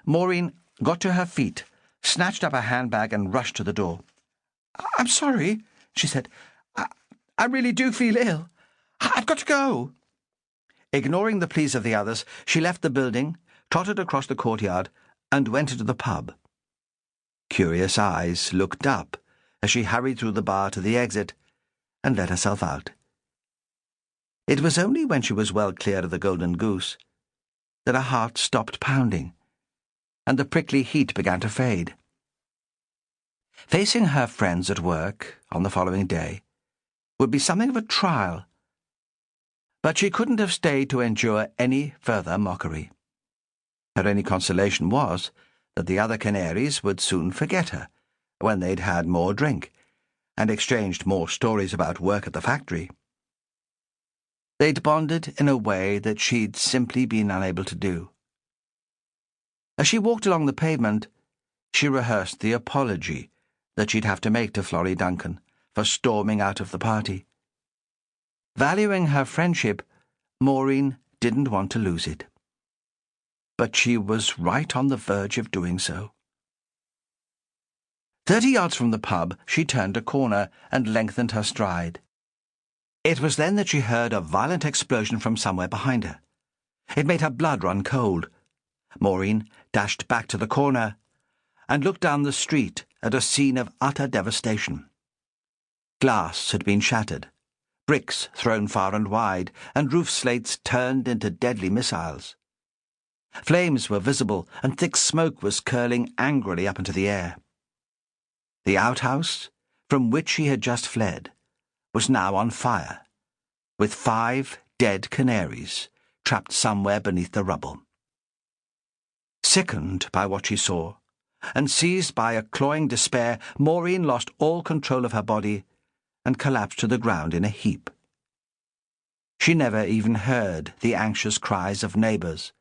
Maureen got to her feet, snatched up her handbag and rushed to the door. "I'm sorry," she said. I really do feel ill. I've got to go." Ignoring the pleas of the others, she left the building, trotted across the courtyard, and went into the pub. Curious eyes looked up as she hurried through the bar to the exit and let herself out. It was only when she was well clear of the Golden Goose that her heart stopped pounding, and the prickly heat began to fade. Facing her friends at work on the following day would be something of a trial, but she couldn't have stayed to endure any further mockery. Her only consolation was that the other Canaries would soon forget her when they'd had more drink and exchanged more stories about work at the factory. They'd bonded in a way that she'd simply been unable to do. As she walked along the pavement, she rehearsed the apology that she'd have to make to Florrie Duncan for storming out of the party. Valuing her friendship, Maureen didn't want to lose it. But she was right on the verge of doing so. 30 yards from the pub, she turned a corner and lengthened her stride. It was then that she heard a violent explosion from somewhere behind her. It made her blood run cold. Maureen dashed back to the corner and looked down the street at a scene of utter devastation. Glass had been shattered, bricks thrown far and wide, and roof slates turned into deadly missiles. Flames were visible, and thick smoke was curling angrily up into the air. The outhouse, from which she had just fled, was now on fire, with 5 dead canaries trapped somewhere beneath the rubble. Sickened by what she saw, and seized by a clawing despair, Maureen lost all control of her body and collapsed to the ground in a heap. She never even heard the anxious cries of neighbours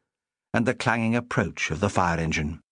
and the clanging approach of the fire engine.